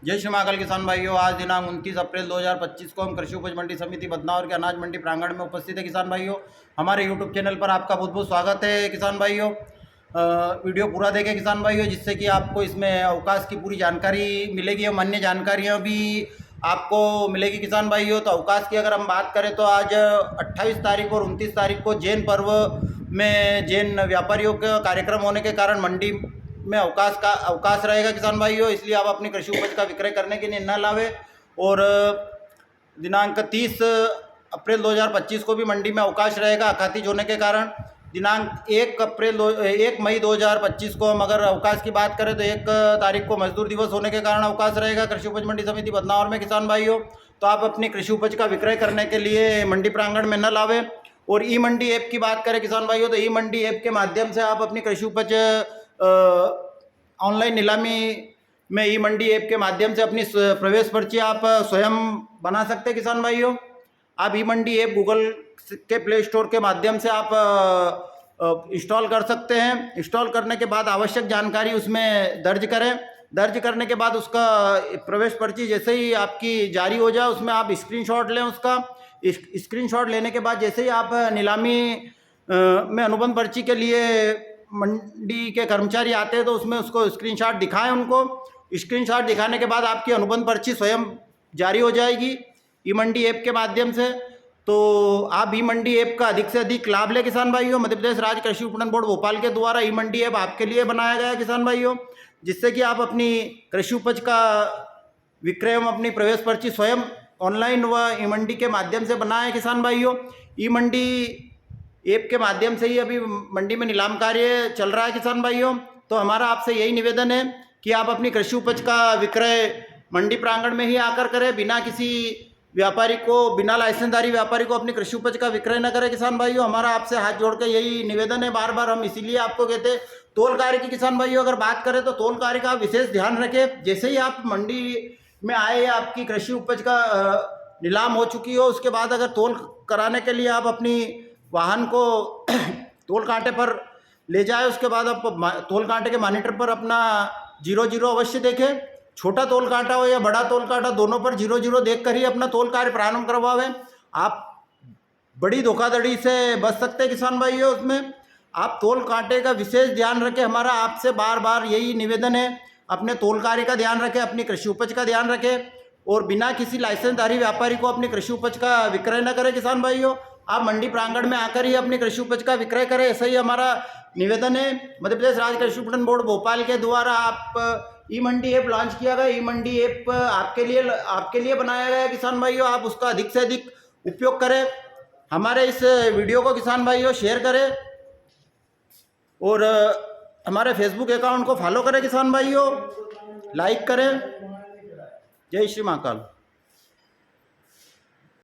जय श्री महाकाल किसान भाइयों। आज दिनांक 29 अप्रैल 2025 को हम कृषि उपज मंडी समिति बदनावर के अनाज मंडी प्रांगण में उपस्थित है। किसान भाइयों, हमारे यूट्यूब चैनल पर आपका बहुत बहुत स्वागत है। किसान भाइयों, वीडियो पूरा देखें किसान भाइयों, जिससे कि आपको इसमें अवकाश की पूरी जानकारी मिलेगी और अन्य जानकारियाँ भी आपको मिलेगी। किसान भाइयों, तो अवकाश की अगर हम बात करें तो आज 28 तारीख और 29 तारीख को जैन पर्व में जैन व्यापारियों का कार्यक्रम होने के कारण मंडी में अवकाश रहेगा। किसान भाइयों, इसलिए आप अपनी कृषि उपज का विक्रय करने के लिए न लावे। और दिनांक 30 अप्रैल 2025 को भी मंडी में अवकाश रहेगा अखातीज होने के कारण। दिनांक 1 मई 2025 को हम अगर अवकाश की बात करें तो 1 तारीख को मजदूर दिवस होने के कारण अवकाश रहेगा कृषि उपज मंडी समिति बदनावर में। किसान भाइयों, तो आप अपनी कृषि उपज का विक्रय करने के लिए मंडी प्रांगण में न लावे। और ई मंडी ऐप की बात करें किसान भाइयों, तो ई मंडी ऐप के माध्यम से आप अपनी कृषि उपज ऑनलाइन नीलामी में ई मंडी ऐप के माध्यम से अपनी प्रवेश पर्ची आप स्वयं बना सकते हैं। किसान भाइयों, आप ई मंडी ऐप गूगल के प्ले स्टोर के माध्यम से आप इंस्टॉल कर सकते हैं। इंस्टॉल करने के बाद आवश्यक जानकारी उसमें दर्ज करें। दर्ज करने के बाद उसका प्रवेश पर्ची जैसे ही आपकी जारी हो जाए उसमें आप स्क्रीनशॉट लें। उसका स्क्रीनशॉट लेने के बाद जैसे ही आप नीलामी में अनुबंध पर्ची के लिए मंडी के कर्मचारी आते हैं तो उसमें उसको स्क्रीनशॉट दिखाएं। उनको स्क्रीनशॉट दिखाने के बाद आपकी अनुबंध पर्ची स्वयं जारी हो जाएगी ई मंडी ऐप के माध्यम से। तो आप ई मंडी ऐप का अधिक से अधिक लाभ लें। किसान भाइयों, मध्य प्रदेश राज्य कृषि विपणन बोर्ड भोपाल के द्वारा ई मंडी ऐप आपके लिए बनाया गया है। किसान भाइयों, जिससे कि आप अपनी कृषि उपज का विक्रय एवं अपनी प्रवेश पर्ची स्वयं ऑनलाइन व ई मंडी के माध्यम से बनाएं। किसान भाइयों, ई मंडी ऐप के माध्यम से ही अभी मंडी में नीलाम कार्य चल रहा है। किसान भाइयों, तो हमारा आपसे यही निवेदन है कि आप अपनी कृषि उपज का विक्रय मंडी प्रांगण में ही आकर करें, बिना किसी व्यापारी को, बिना लाइसेंसधारी व्यापारी को अपनी कृषि उपज का विक्रय न करें। किसान भाइयों, हमारा आपसे हाथ जोड़ के यही निवेदन है। बार बार हम इसीलिए आपको कहते हैं तोल कार्य की। किसान भाइयों, अगर बात करें तो तोल कार्य का विशेष ध्यान रखें। जैसे ही आप मंडी में आए या आपकी कृषि उपज का नीलाम हो चुकी हो, उसके बाद अगर तोल कराने के लिए आप अपनी वाहन को तोल कांटे पर ले जाए, उसके बाद आप तोल कांटे के मॉनिटर पर अपना 00 अवश्य देखें। छोटा तोल कांटा हो या बड़ा तोल कांटा, दोनों पर 00 देखकर ही अपना तोल कार्य प्रारंभ करवावें। आप बड़ी धोखाधड़ी से बच सकते हैं। किसान भाइयों, उसमें आप तोल कांटे का विशेष ध्यान रखें। हमारा आपसे बार बार यही निवेदन है, अपने तोल कार्य का ध्यान रखें, अपनी कृषि उपज का ध्यान रखें और बिना किसी लाइसेंसधारी व्यापारी को अपनी कृषि उपज का विक्रय न करें। किसान भाइयों, आप मंडी प्रांगण में आकर ही अपनी कृषि उपज का विक्रय करें, ऐसा ही हमारा निवेदन है। मध्य प्रदेश राज्य कृषि विपणन बोर्ड भोपाल के द्वारा आप ई मंडी ऐप लॉन्च किया गया। ई मंडी ऐप आपके लिए बनाया गया है। किसान भाइयों, आप उसका अधिक से अधिक उपयोग करें। हमारे इस वीडियो को किसान भाइयों शेयर करें और हमारे फेसबुक अकाउंट को फॉलो करें। किसान भाइयों, लाइक करें। जय श्री महाकाल।